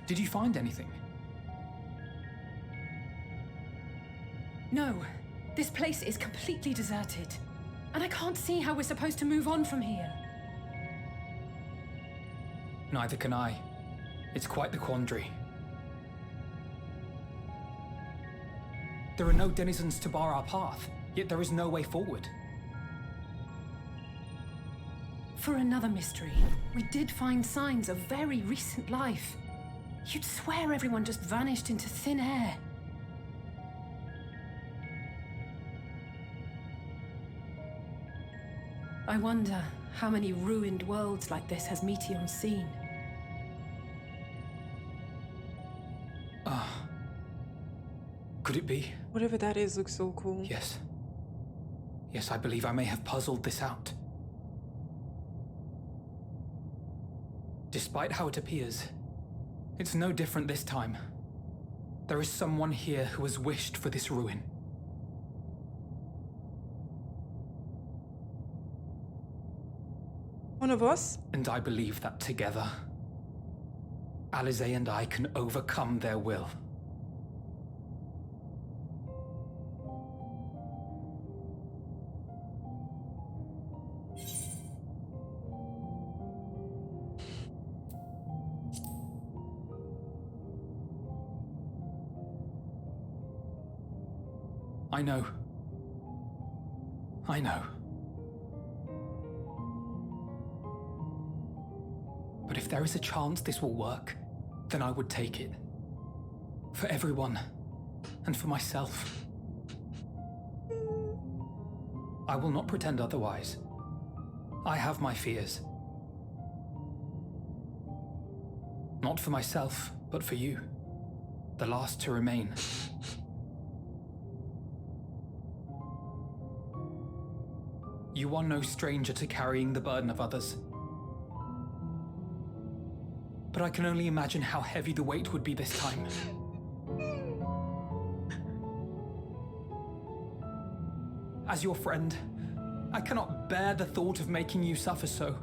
Did you find anything? No. This place is completely deserted. And I can't see how we're supposed to move on from here. Neither can I. It's quite the quandary. There are no denizens to bar our path, yet there is no way forward. For another mystery, we did find signs of very recent life. You'd swear everyone just vanished into thin air. I wonder how many ruined worlds like this has Meteion seen. Could it be? Whatever that is looks so cool. Yes. Yes, I believe I may have puzzled this out. Despite how it appears, it's no different this time. There is someone here who has wished for this ruin. One of us? And I believe that together, Alize and I can overcome their will. I know. I know. But if there is a chance this will work, then I would take it. For everyone, and for myself. I will not pretend otherwise. I have my fears. Not for myself, but for you. The last to remain. You are no stranger to carrying the burden of others. But I can only imagine how heavy the weight would be this time. As your friend, I cannot bear the thought of making you suffer so.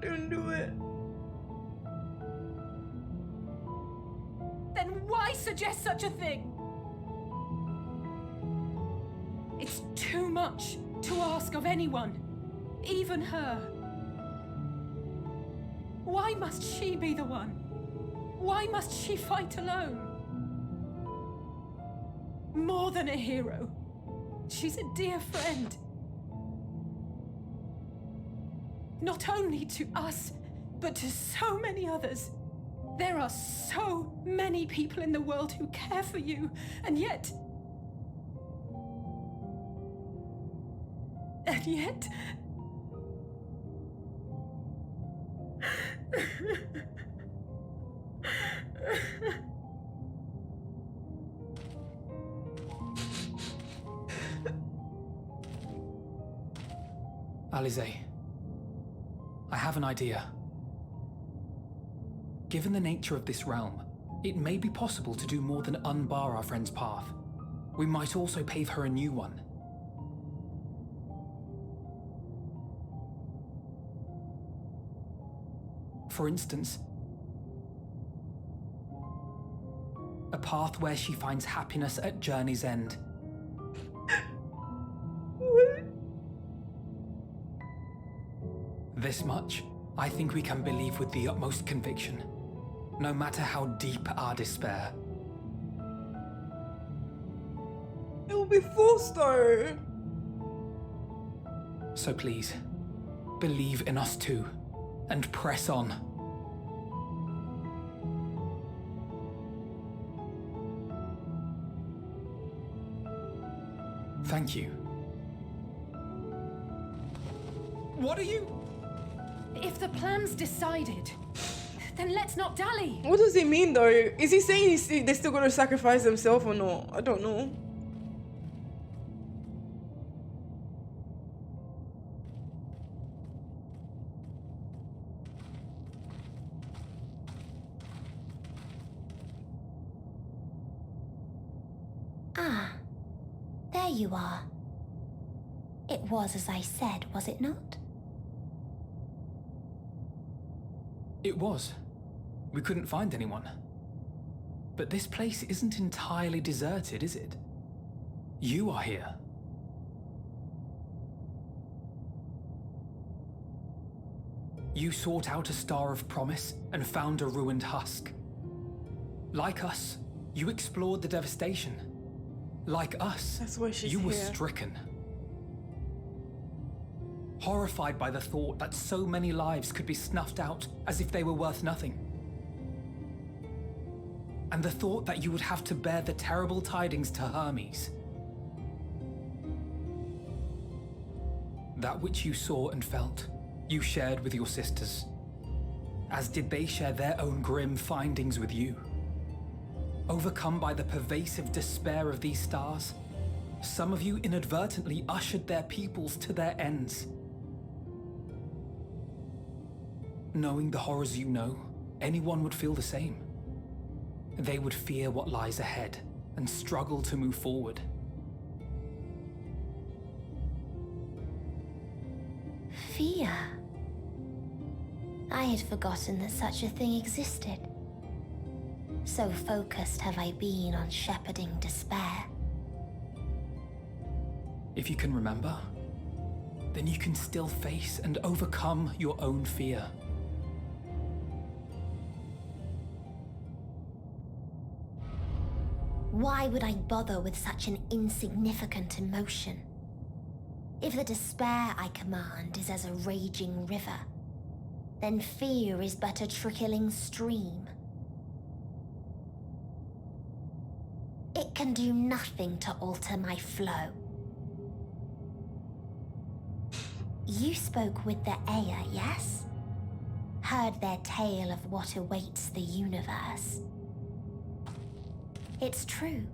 Don't do it. Then why suggest such a thing? It's too much to ask of anyone, even her. Why must she be the one? Why must she fight alone? More than a hero, she's a dear friend. Not only to us, but to so many others. There are so many people in the world who care for you, and yet... And yet... Alize, I have an idea. Given the nature of this realm, it may be possible to do more than unbar our friend's path. We might also pave her a new one. For instance, a path where she finds happiness at journey's end. What? This much, I think we can believe with the utmost conviction, no matter how deep our despair. It will be forced though. So please, believe in us too, and press on. Thank you. What are you? If the plan's decided, then let's not dally. What does he mean though? Is he saying they're still gonna sacrifice themselves or not? I don't know. Ah, there you are. It was as I said, was it not? It was. We couldn't find anyone. But this place isn't entirely deserted, is it? You are here. You sought out a star of promise and found a ruined husk. Like us, you explored the devastation. Like us, That's why she's you were here. stricken. Horrified by the thought that so many lives could be snuffed out as if they were worth nothing. And the thought that you would have to bear the terrible tidings to Hermes. That which you saw and felt, you shared with your sisters, as did they share their own grim findings with you. Overcome by the pervasive despair of these stars, some of you inadvertently ushered their peoples to their ends. Knowing the horrors you know, anyone would feel the same. They would fear what lies ahead and struggle to move forward. Fear. I had forgotten that such a thing existed. So focused have I been on shepherding despair. If you can remember, then you can still face and overcome your own fear. Why would I bother with such an insignificant emotion? If the despair I command is as a raging river, then fear is but a trickling stream. It can do nothing to alter my flow. You spoke with the Aya, yes? Heard their tale of what awaits the universe. It's true.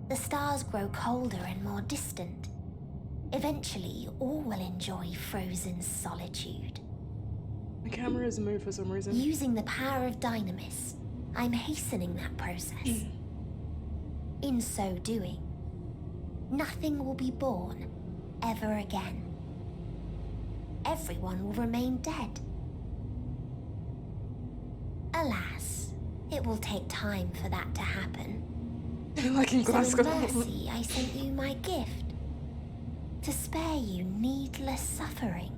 The stars grow colder and more distant. Eventually, all will enjoy frozen solitude. The camera has moved for some reason. Using the power of Dynamis, I'm hastening that process. In so doing, nothing will be born ever again. Everyone will remain dead. Alas, it will take time for that to happen. Like in So Glasgow. in mercy, I sent you my gift. To spare you needless suffering.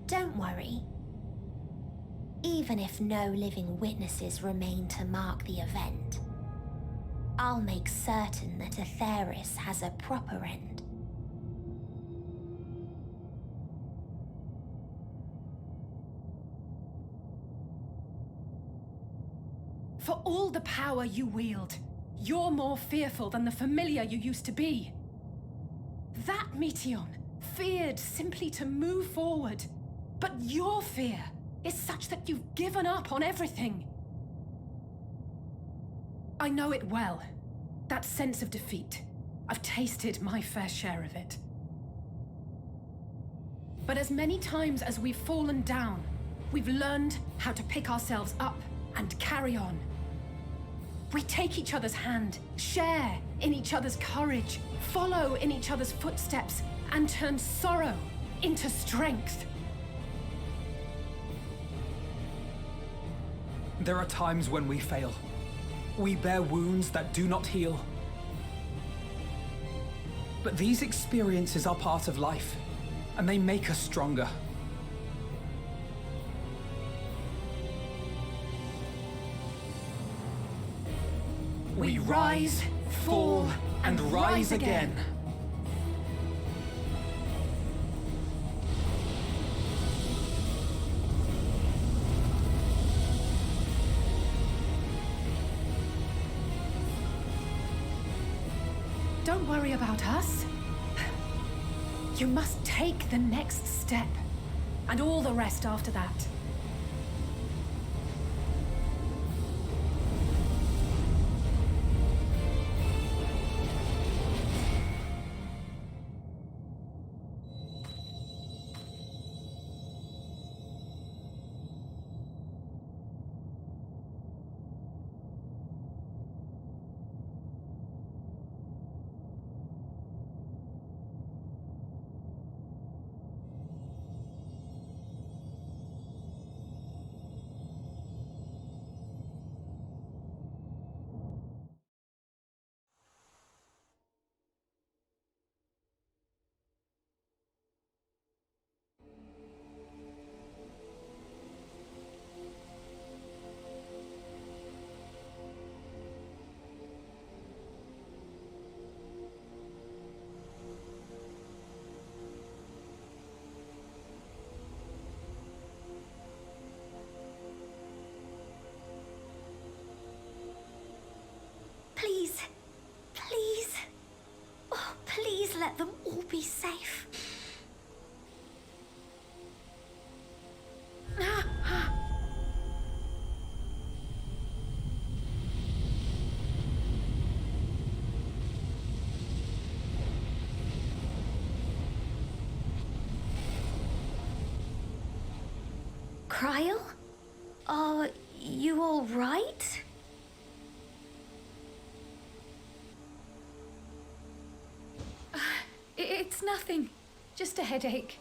Don't worry. Even if no living witnesses remain to mark the event, I'll make certain that Atheris has a proper end. For all the power you wield, you're more fearful than the familiar you used to be. That Meteion feared simply to move forward, but your fear is such that you've given up on everything. I know it well, that sense of defeat. I've tasted my fair share of it. But as many times as we've fallen down, we've learned how to pick ourselves up and carry on. We take each other's hand, share in each other's courage, follow in each other's footsteps, and turn sorrow into strength. There are times when we fail. We bear wounds that do not heal. But these experiences are part of life, and they make us stronger. We rise, fall, and rise again. Don't worry about us. You must take the next step, and all the rest after that. be safe. Cryle? Are you all right? It's nothing. Just a headache.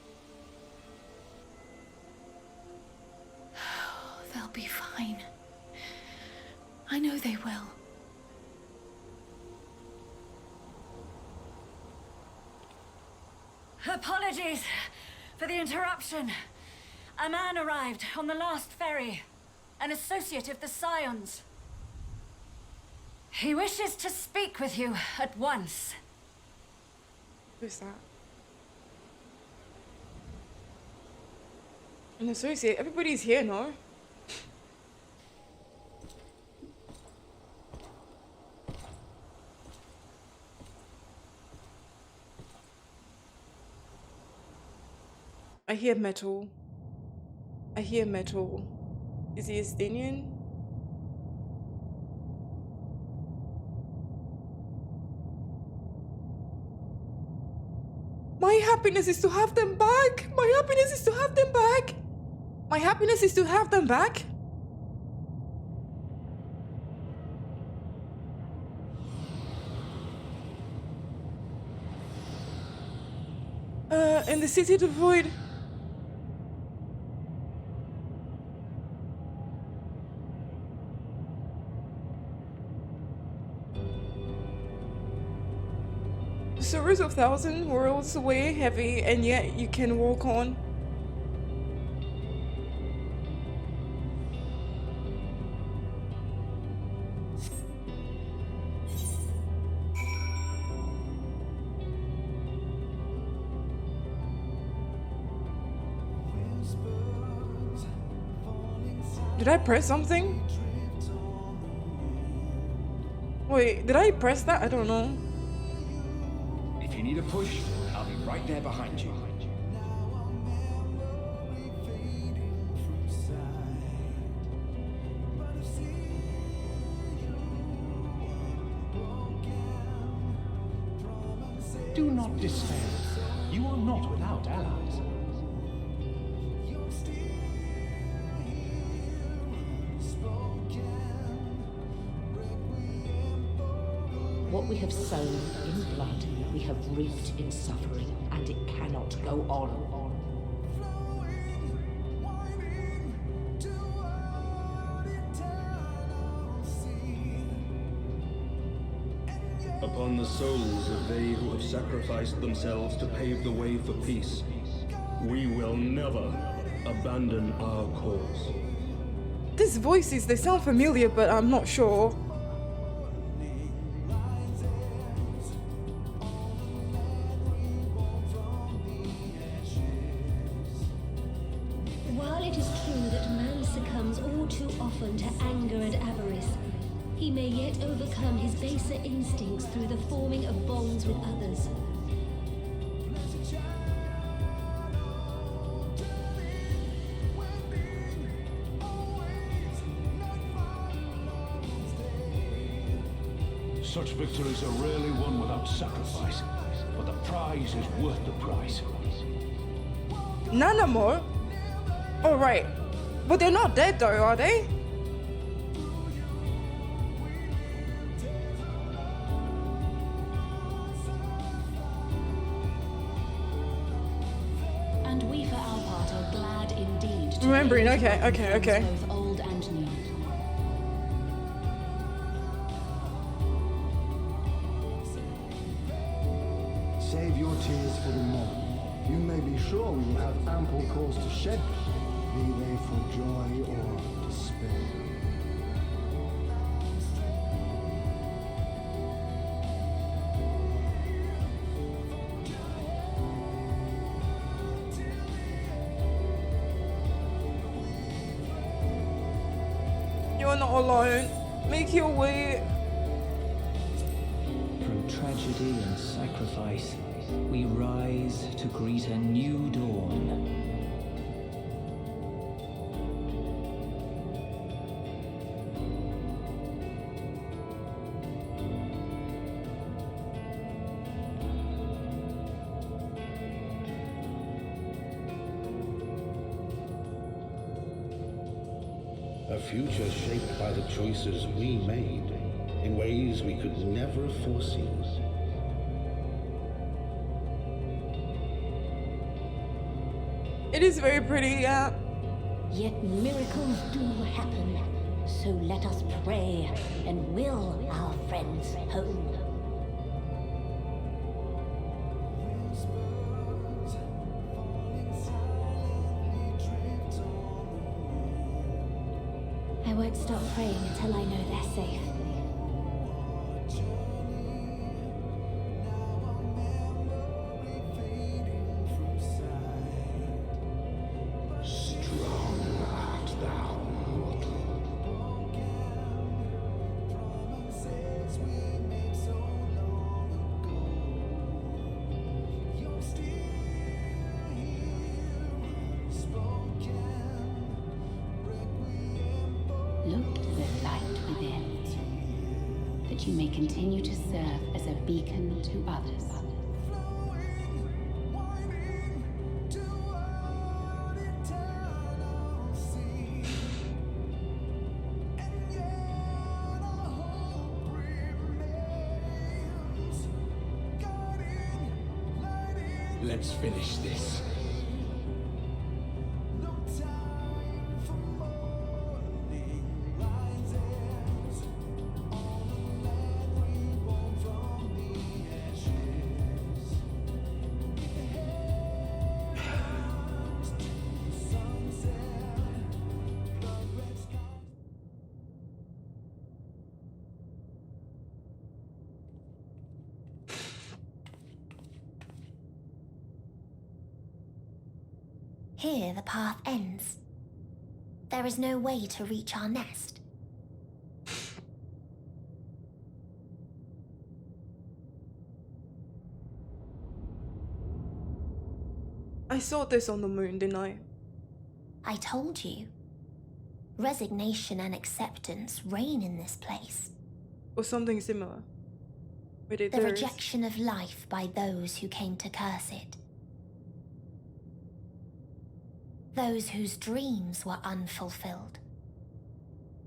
They'll be fine. I know they will. Apologies for the interruption. A man arrived on the last ferry. An associate of the Scions. He wishes to speak with you at once. Who's that? An associate? Everybody's here, no? I hear metal. I hear metal. Is he Estonian? My happiness is to have them back. My happiness is to have them back. My happiness is to have them back. In the city to void. Sewers of 1,000 worlds away, heavy, and yet you can walk on. Did I press something? Wait, did I press that? I don't know. If you need a push, I'll be right there behind you. Do not despair. You are not without allies. What we have sown in blood, we have reaped in suffering, and it cannot go on. Upon the souls of they who have sacrificed themselves to pave the way for peace, we will never abandon our cause. These voices, they sound familiar, but I'm not sure. While it is true that man succumbs all too often to anger and avarice, he may yet overcome his baser instincts through the forming of bonds with others. Such victories are rarely won without sacrifice, but the prize is worth the price. None more? Oh, right. But they're not dead though, are they? And we for our part are glad indeed to Remembering, be able to okay, welcome okay, friends okay. both old and new. Save your tears for the morn. You may be sure we will have ample cause to shed them, be they for joy or despair. You're not alone. Make your way. Through tragedy and sacrifice, we rise to greet a new dawn. A future shaped by the choices we made in ways we could never foresee. It is very pretty, yeah. Yet miracles do happen, so let us pray and will our friends home. I won't stop praying until I know they're safe. Strong art thou, mortal. Look to the light within, that you may continue to serve as a beacon to others. Let's finish this. Here the path ends. There is no way to reach our nest. I saw this on the moon, didn't I? I told you. Resignation and acceptance reign in this place. Or something similar. But The rejection of life by those who came to curse it. Those whose dreams were unfulfilled.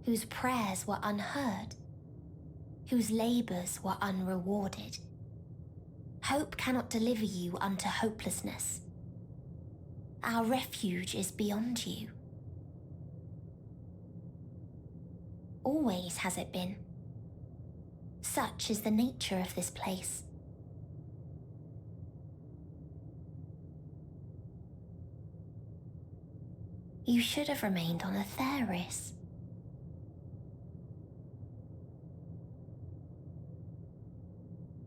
Whose prayers were unheard. Whose labors were unrewarded. Hope cannot deliver you unto hopelessness. Our refuge is beyond you. Always has it been. Such is the nature of this place. You should have remained on Atheris.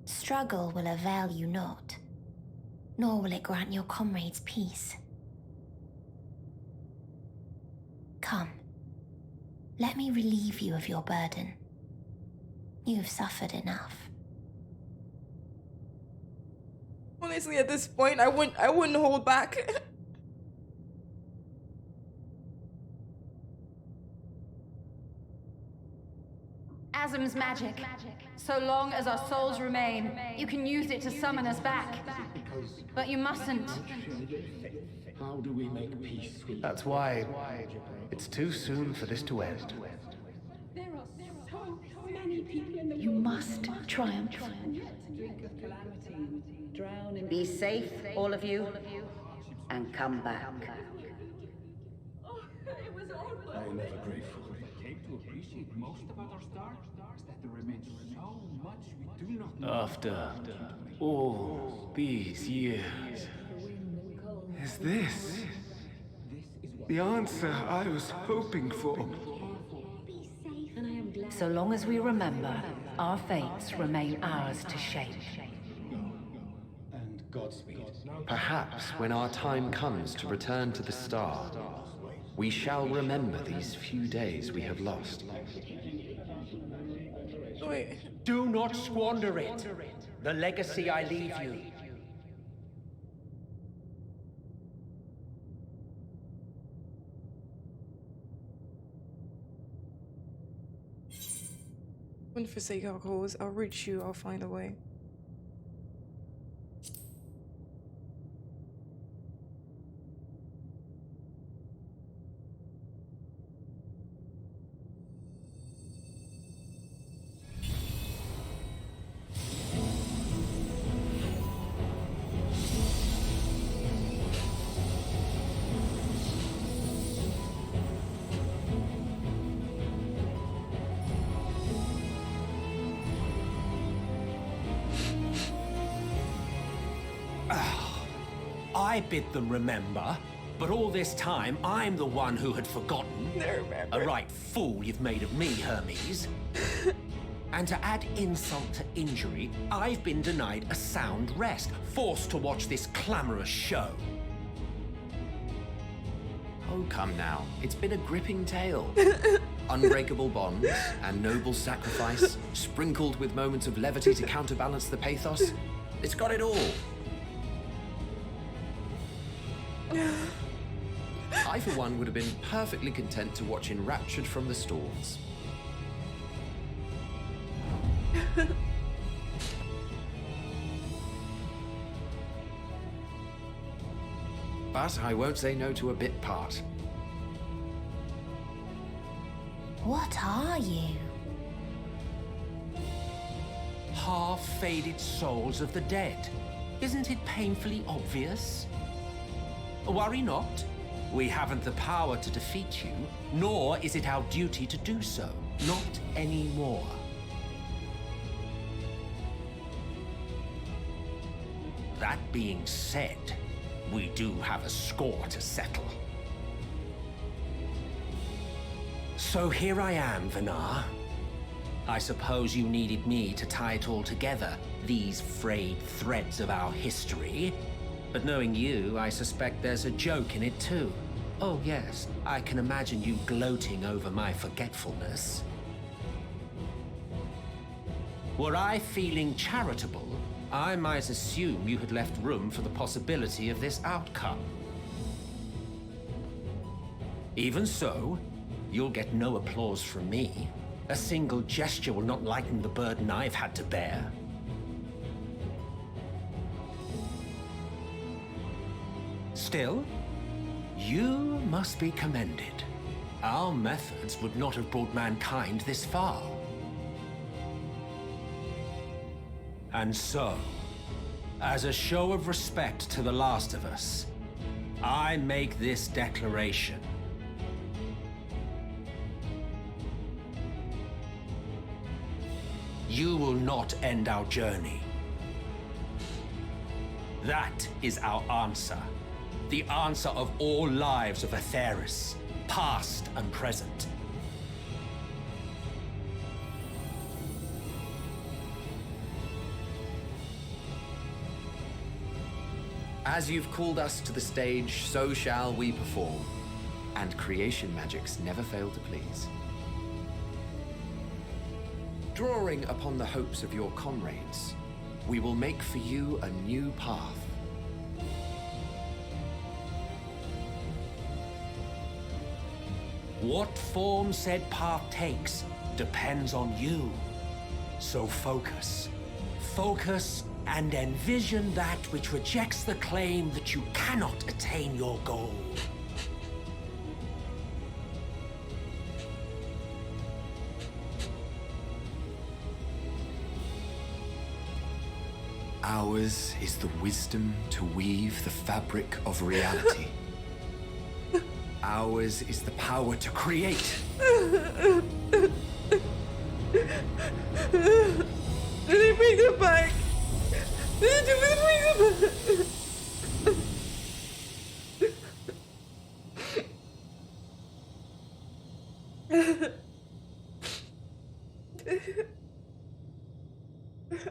Struggle will avail you not, nor will it grant your comrades peace. Come, let me relieve you of your burden. You have suffered enough. Honestly, at this point, I wouldn't hold back. Asm's magic. So long as our souls remain, you can use it to summon us back. But you mustn't. How do we make peace with That's why it's too soon for this to end. There are so many people in the You must triumph. Be safe, all of you, and come back. I am ever grateful. Came to appreciate most about our stars, that there remains so much we do not know. After all these years, is this the answer I was hoping for? So long as we remember, our fates remain ours to shape. And Godspeed. Perhaps when our time comes to return to the star, we shall remember these few days we have lost. Wait. Do not squander it. The legacy I leave you Wouldn't forsake our cause. I'll reach you. I'll find a way. I bid them remember, but all this time I'm the one who had forgotten. Remember. A right fool you've made of me, Hermes. And to add insult to injury, I've been denied a sound rest, forced to watch this clamorous show. Oh, come now. It's been a gripping tale. Unbreakable bonds and noble sacrifice, sprinkled with moments of levity to counterbalance the pathos. It's got it all. I, for one, would have been perfectly content to watch enraptured from the stalls. But I won't say no to a bit part. What are you? Half-faded souls of the dead. Isn't it painfully obvious? Worry not. We haven't the power to defeat you, nor is it our duty to do so. Not anymore. That being said, we do have a score to settle. So here I am, Vinar. I suppose you needed me to tie it all together, these frayed threads of our history. But knowing you, I suspect there's a joke in it too. Oh yes, I can imagine you gloating over my forgetfulness. Were I feeling charitable, I might assume you had left room for the possibility of this outcome. Even so, you'll get no applause from me. A single gesture will not lighten the burden I've had to bear. Still, you must be commended. Our methods would not have brought mankind this far. And so, as a show of respect to the last of us, I make this declaration. You will not end our journey. That is our answer. The answer of all lives of Aetheris, past and present. As you've called us to the stage, so shall we perform. And creation magics never fail to please. Drawing upon the hopes of your comrades, we will make for you a new path. What form said path takes depends on you. So focus. Focus and envision that which rejects the claim that you cannot attain your goal. Ours is the wisdom to weave the fabric of reality. Ours is the power to create. Did they bring them back? Did they bring them back?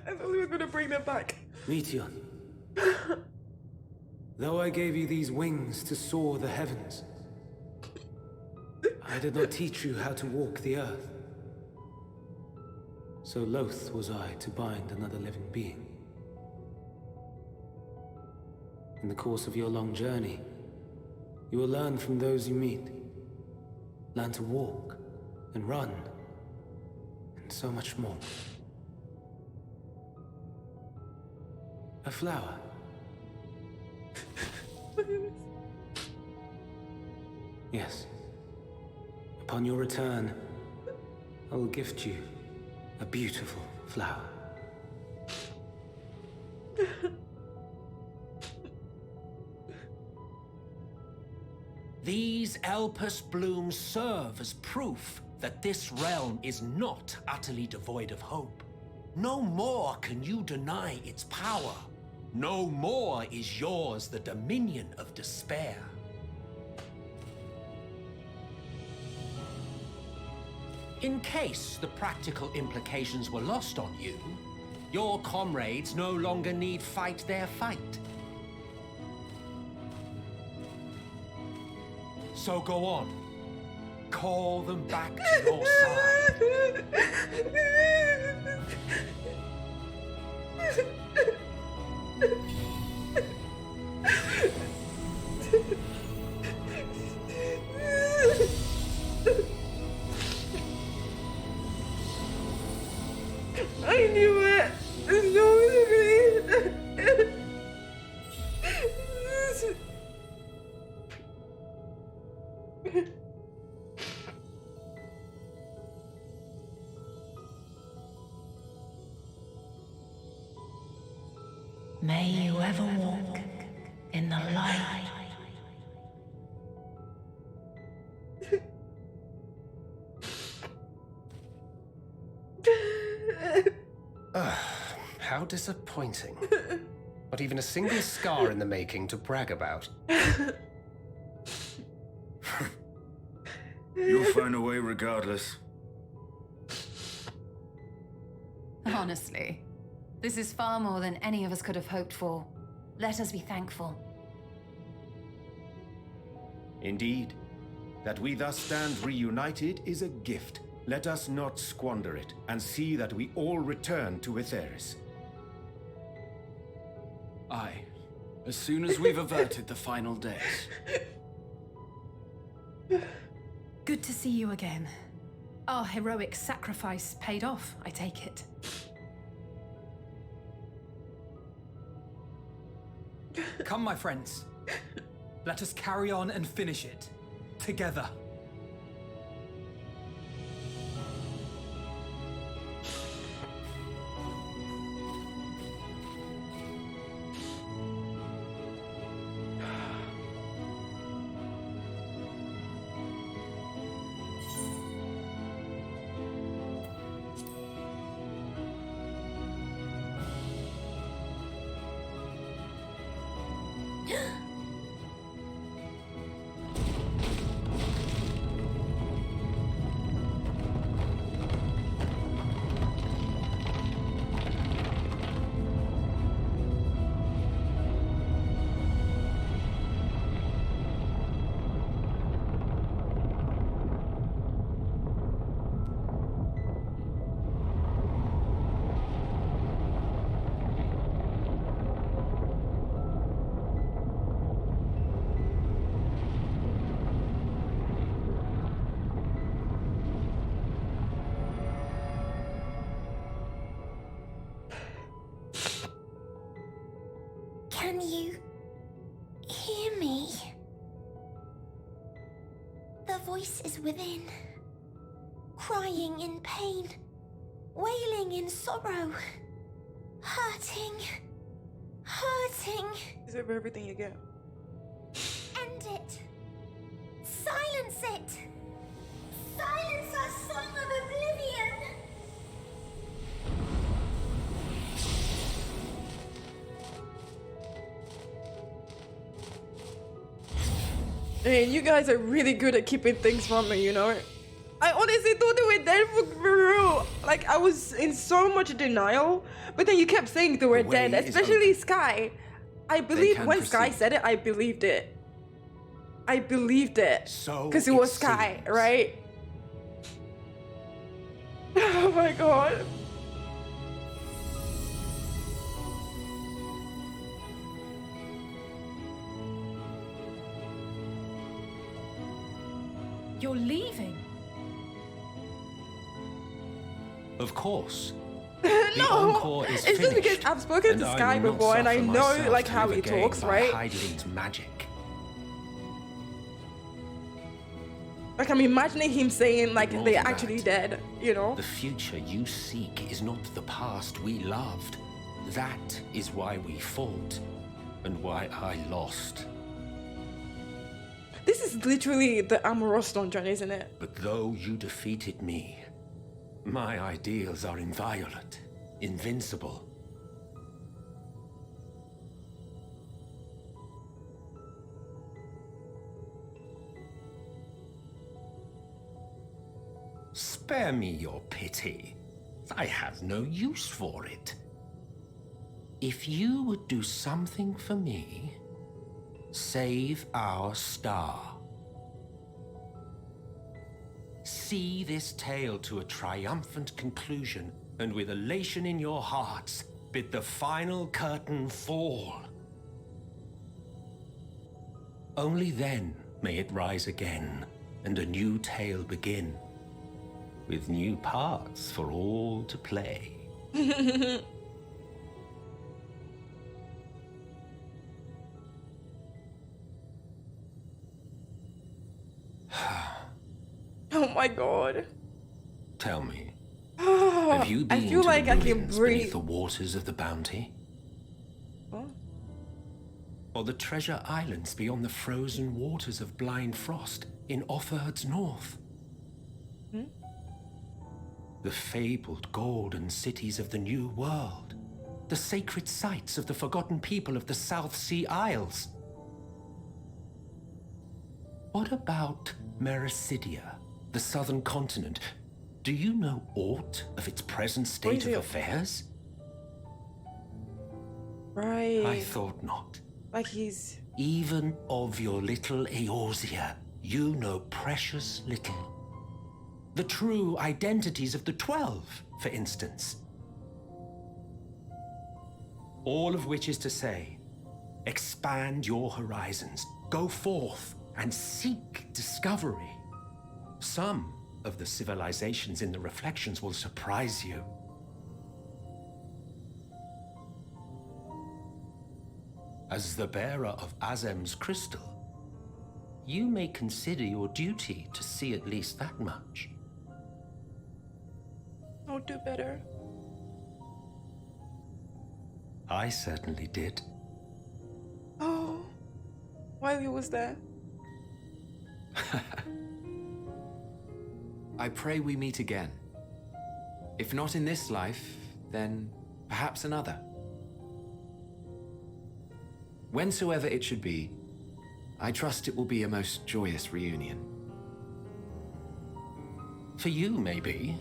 I thought we were gonna bring them back. Meteon. Though I gave you these wings to soar the heavens, I did not teach you how to walk the earth. So loath was I to bind another living being. In the course of your long journey, you will learn from those you meet. Learn to walk, and run, and so much more. A flower. Yes. Upon your return, I will gift you a beautiful flower. These Elpis blooms serve as proof that this realm is not utterly devoid of hope. No more can you deny its power. No more is yours the dominion of despair. In case the practical implications were lost on you, your comrades no longer need fight their fight. So go on. Call them back to your side. I knew it. There's no way. May you ever walk in the light. How disappointing. Not even a single scar in the making to brag about. You'll find a way regardless. Honestly, this is far more than any of us could have hoped for. Let us be thankful. Indeed. That we thus stand reunited is a gift. Let us not squander it, and see that we all return to Etheris. Aye. As soon as we've averted the final days. Good to see you again. Our heroic sacrifice paid off, I take it. Come, my friends. Let us carry on and finish it. Together. Can you hear me? The voice is within, crying in pain, wailing in sorrow, hurting. Deserve everything you get. End it. Silence it. Silence our song of oblivion. And you guys are really good at keeping things from me, you know? I honestly thought they were dead for real. Like, I was in so much denial, but then you kept saying they were dead, especially Sky. I believed when Sky said it, I believed it. I believed it. So because it was Sky, right? Oh my god. You're leaving? Of course. No, Encore is it's just because finished, I've spoken and to I Sky will not before, and I suffer know myself like to how live he again talks, by right? Hydeling's magic. Like I'm imagining him saying like More they're than actually that, dead, you know? The future you seek is not the past we loved. That is why we fought, and why I lost. This is literally the Amorous dungeon, isn't it? But though you defeated me, my ideals are inviolate, invincible. Spare me your pity. I have no use for it. If you would do something for me, save our star. See this tale to a triumphant conclusion, and with elation in your hearts, bid the final curtain fall. Only then may it rise again, and a new tale begin, with new parts for all to play. Oh my god. Tell me, have you been I feel to like the I can ruins breathe. beneath the waters of the Bounty? What? Or the treasure islands beyond the frozen waters of Blind Frost in Offerd's north? Hmm? The fabled golden cities of the New World, the sacred sites of the forgotten people of the South Sea Isles. What about Mericidia, the southern continent? Do you know aught of its present state of affairs? Right. I thought not. Like he's... Even of your little Eorzea, you know precious little. The true identities of the 12, for instance. All of which is to say, expand your horizons, go forth and seek discovery. Some of the civilizations in the reflections will surprise you. As the bearer of Azem's crystal, you may consider your duty to see at least that much. I'll do better. I certainly did. Oh, while he was there. I pray we meet again. If not in this life, then perhaps another. Whensoever it should be, I trust it will be a most joyous reunion. For you, maybe.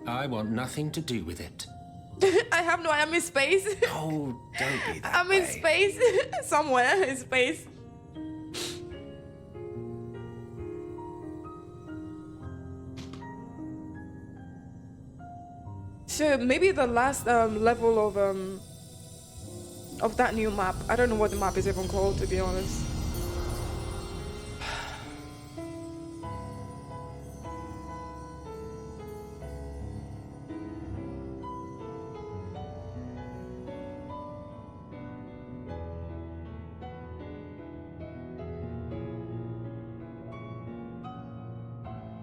I want nothing to do with it. I have no, I'm in space. Oh, don't be that I'm in space. Somewhere in space. So maybe the last level of that new map. I don't know what the map is even called, to be honest.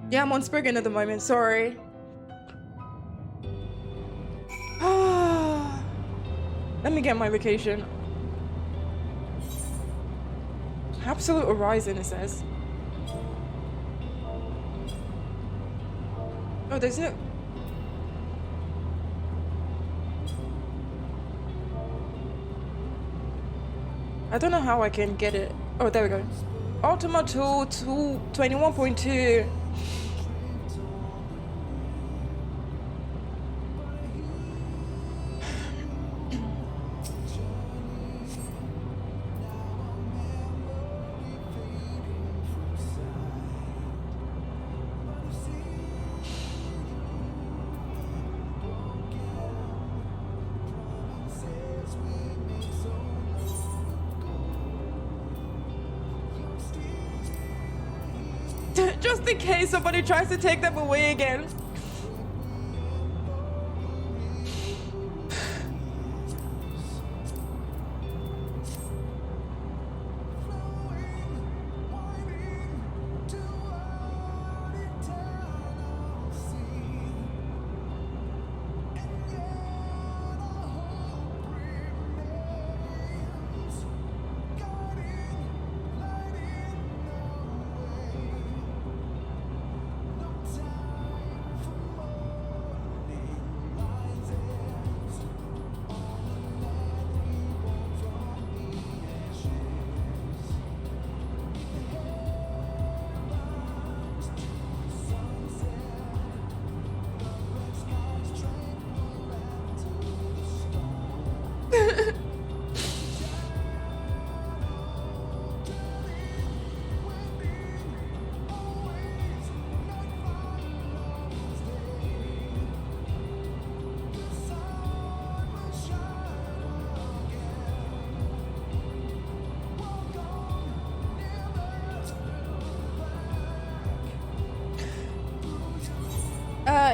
Yeah, I'm on Spriggan at the moment, sorry. Let me get my location. Absolute Horizon, it says. Oh, there's no... I don't know how I can get it. Oh, there we go. Ultima Tool 21.2. Just in case somebody tries to take them away again.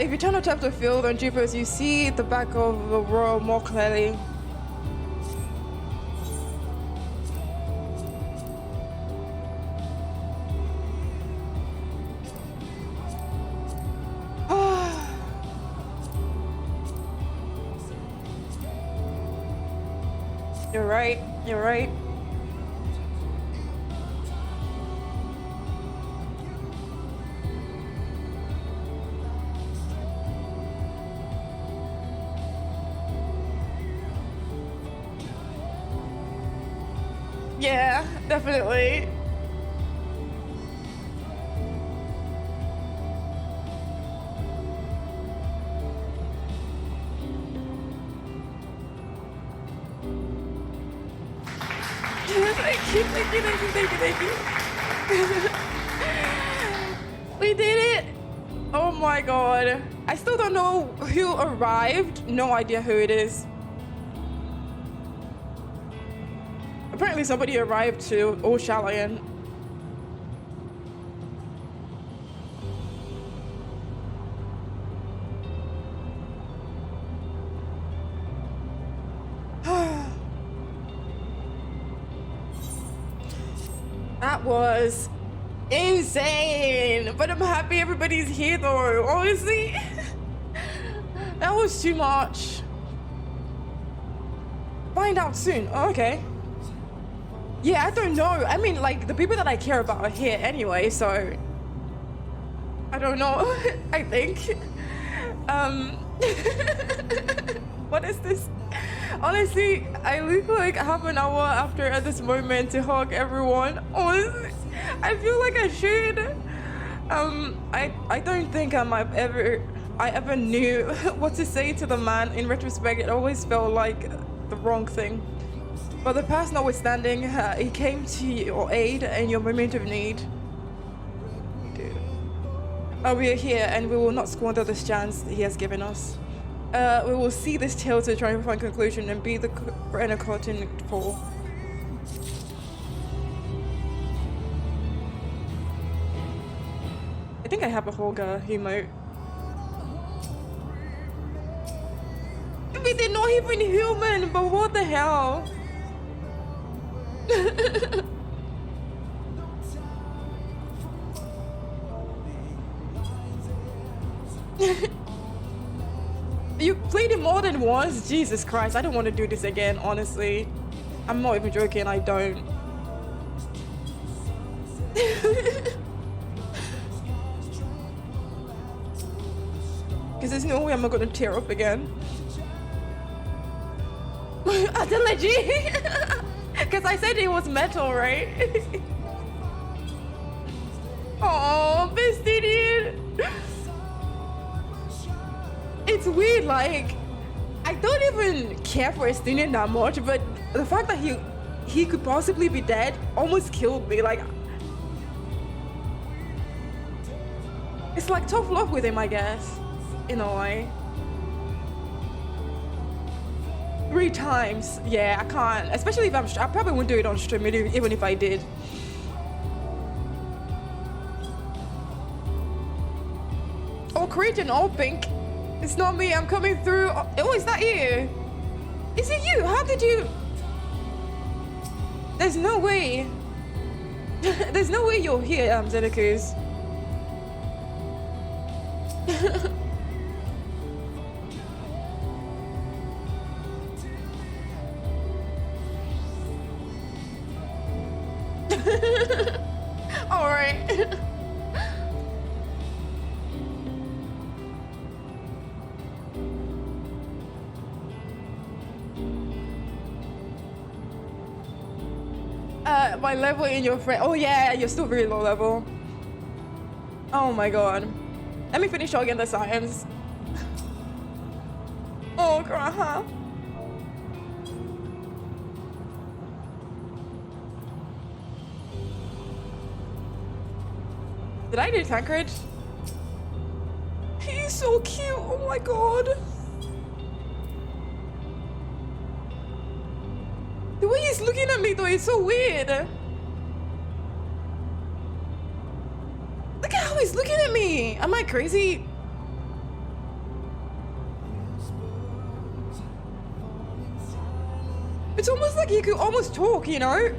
If you turn on top of the field on Jupiter's, you see the back of the world more clearly. You're right, you're right. Yeah, definitely. Thank you. We did it! Oh my god. I still don't know who arrived. No idea who it is. Apparently somebody arrived to Oshalayan. That was insane, but I'm happy everybody's here though, honestly. That was too much. Find out soon. Oh, okay. Yeah, I don't know. I mean, like, the people that I care about are here anyway, so I don't know. I think. What is this? Honestly, I look like half an hour after at this moment to hug everyone. Honestly, I feel like I should. I don't think I ever knew what to say to the man. In retrospect, it always felt like the wrong thing. But the past notwithstanding, he came to your aid in your moment of need. Dude. We are here and we will not squander this chance he has given us. We will see this tale to a triumphant conclusion and be the inner curtain for. I think I have a Holga emote. I mean, they're not even human, but what the hell? You played it more than once? Jesus Christ, I don't want to do this again, honestly. I'm not even joking, I don't. Because there's no way I'm not going to tear up again. Because I said it was metal, right? Oh, best idiot. It's weird, like, I don't even care for Estinian that much, but the fact that he could possibly be dead almost killed me. Like, it's like tough love with him, I guess, in a way. 3 times, yeah, I can't. Especially if I probably wouldn't do it on stream, even if I did. Oh, Cretan, all pink. It's not me, I'm coming through. Oh, is that you? Is it you? How did you? There's no way. There's no way you're here, Zenekus. All right. My level in your friend. Oh yeah, you're still very low level. Oh my god. Let me finish talking the science. Oh god. Did I do Tancred? He's so cute. Oh my god. The way he's looking at me though is so weird. Look at how he's looking at me. Am I crazy? It's almost like he could almost talk, you know?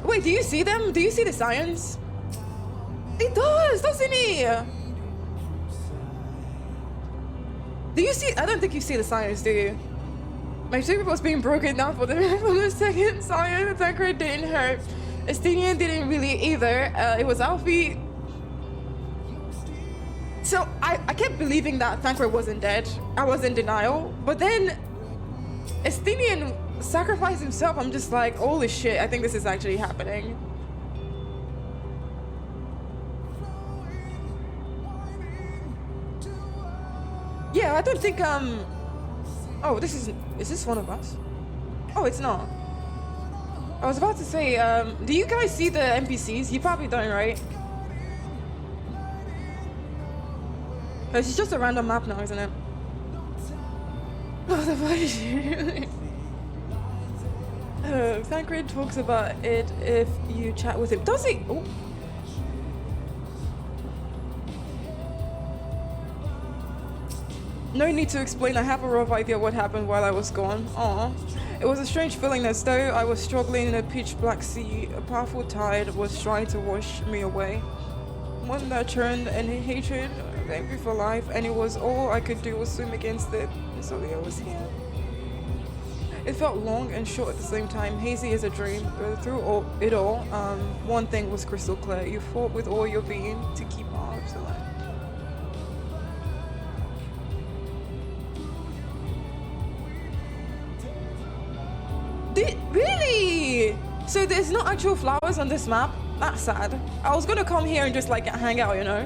Wait, do you see them? Do you see the science? It does, doesn't he? Do you see? I don't think you see the science, do you? My ship was being broken down for the second science. Tancred didn't hurt. Estinian didn't really either. It was Alfie. So I kept believing that Tancred wasn't dead. I was in denial. But then Estinian sacrificed himself. I'm just like, holy shit, I think this is actually happening. Yeah, I don't think, oh, is this one of us? Oh, it's not. I was about to say, do you guys see the NPCs? You probably don't, right? Because it's just a random map now, isn't it? Oh, the fuck. Tancred talks about it if you chat with him. Does he? Oh. No need to explain, I have a rough idea what happened while I was gone. Aww. It was a strange feeling as though I was struggling in a pitch black sea. A powerful tide was trying to wash me away. One that turned in hatred, angry for life, and it was all I could do was swim against it. So I was here. It felt long and short at the same time, hazy as a dream. Through it all, one thing was crystal clear. You fought with all your being to keep our lives alive. Really? So there's no actual flowers on this map? That's sad. I was gonna come here and just like hang out, you know?